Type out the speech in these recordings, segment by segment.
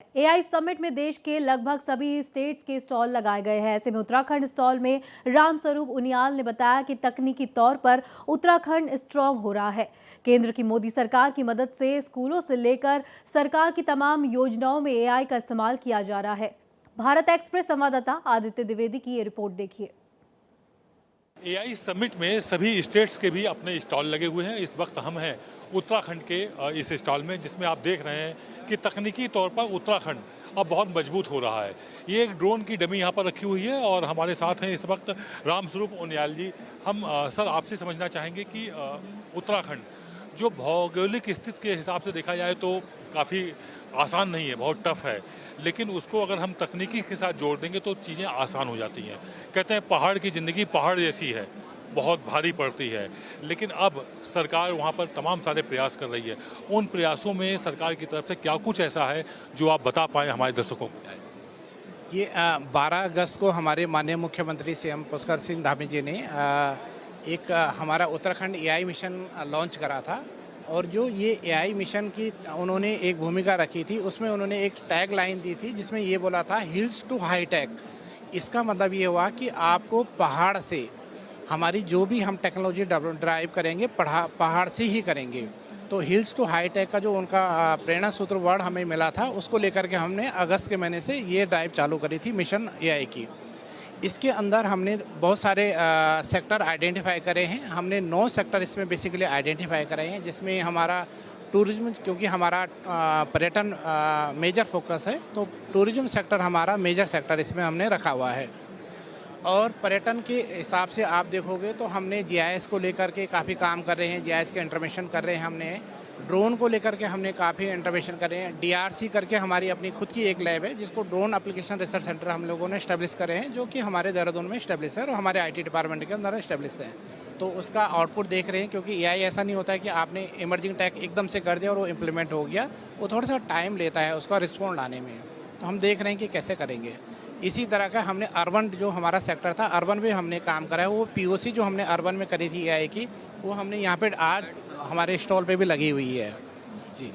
AI summit में देश के लगभग सभी स्टेट्स के स्टॉल लगाए गए हैं। ऐसे में उत्तराखंड स्टॉल में रामस्वरूप उनियाल ने बताया कि तकनीकी तौर पर उत्तराखंड स्ट्रांग हो रहा है। केंद्र की मोदी सरकार की मदद से स्कूलों से लेकर सरकार की तमाम योजनाओं में एआई का इस्तेमाल किया जा रहा है। भारत एक्सप्रेस संवाददाता आदित्य द्विवेदी की ये रिपोर्ट देखिए। एआई समिट में सभी स्टेट्स के भी अपने स्टॉल लगे हुए हैं। इस वक्त हम हैं उत्तराखंड के इस स्टॉल में, जिसमें आप देख रहे हैं कि तकनीकी तौर पर उत्तराखंड अब बहुत मजबूत हो रहा है। ये एक ड्रोन की डमी यहाँ पर रखी हुई है और हमारे साथ हैं इस वक्त रामस्वरूप उनियाल जी। हम सर आपसे समझना चाहेंगे कि उत्तराखंड जो भौगोलिक स्थिति के हिसाब से देखा जाए तो काफ़ी आसान नहीं है, बहुत टफ है, लेकिन उसको अगर हम तकनीकी के साथ जोड़ देंगे तो चीज़ें आसान हो जाती हैं। कहते हैं पहाड़ की ज़िंदगी पहाड़ जैसी है, बहुत भारी पड़ती है, लेकिन अब सरकार वहाँ पर तमाम सारे प्रयास कर रही है। उन प्रयासों में सरकार की तरफ से क्या कुछ ऐसा है जो आप बता पाएँ हमारे दर्शकों को? ये 12 अगस्त को हमारे माननीय मुख्यमंत्री सीएम पुष्कर सिंह धामी जी ने एक हमारा उत्तराखंड एआई मिशन लॉन्च करा था। और जो ये एआई मिशन की उन्होंने एक भूमिका रखी थी, उसमें उन्होंने एक टैग लाइन दी थी जिसमें ये बोला था हिल्स टू हाई टेक। इसका मतलब ये हुआ कि आपको पहाड़ से हमारी जो भी हम टेक्नोलॉजी ड्राइव करेंगे पहाड़ से ही करेंगे। तो हिल्स टू हाई टेक का जो उनका प्रेरणा सूत्र वर्ड हमें मिला था, उसको लेकर के हमने अगस्त के महीने से ये ड्राइव चालू करी थी मिशन एआई की। इसके अंदर हमने बहुत सारे सेक्टर आइडेंटिफाई करे हैं। हमने 9 सेक्टर इसमें बेसिकली आइडेंटिफाई करे हैं, जिसमें हमारा टूरिज्म, क्योंकि हमारा पर्यटन मेजर फोकस है, तो टूरिज्म सेक्टर हमारा मेजर सेक्टर इसमें हमने रखा हुआ है। और पर्यटन के हिसाब से आप देखोगे तो हमने जीआईएस को लेकर के काफ़ी काम कर रहे हैं, जीआईएस के इंटरवेंशन कर रहे हैं। हमने ड्रोन को लेकर के हमने काफ़ी इंटरवेंशन कर रहे हैं। डीआरसी करके हमारी अपनी खुद की एक लैब है, जिसको ड्रोन एप्लीकेशन रिसर्च सेंटर हम लोगों ने इस्टेब्लिश करे हैं, जो कि हमारे देहरादून में इस्टेब्लिश है और हमारे आईटी डिपार्टमेंट के अंदर इस्टेब्लिश है। तो उसका आउटपुट देख रहे हैं, क्योंकि एआई ऐसा नहीं होता है कि आपने इमर्जिंग टेक एकदम से कर दिया और वो इम्प्लीमेंट हो गया। वो थोड़ा सा टाइम लेता है उसका रिस्पॉन्ड लाने में। तो हम देख रहे हैं कि कैसे करेंगे। इसी तरह का हमने अर्बन जो हमारा सेक्टर था, अर्बन में हमने काम करा है। वो पीओसी जो हमने अर्बन में करी थी एआई की, वो हमने यहाँ पे आज हमारे स्टॉल पे भी लगी हुई है जी।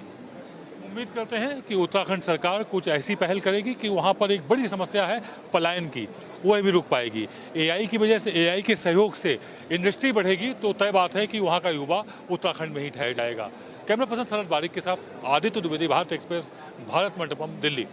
उम्मीद करते हैं कि उत्तराखंड सरकार कुछ ऐसी पहल करेगी कि वहाँ पर एक बड़ी समस्या है पलायन की, वो भी रुक पाएगी। एआई की वजह से, एआई के सहयोग से इंडस्ट्री बढ़ेगी तो तय बात है कि वहाँ का युवा उत्तराखंड में ही ठहर जाएगा। कैमरा पर्सन शरद बारिक के साथ आदित्य द्विवेदी, भारत एक्सप्रेस, भारत मंडपम, दिल्ली।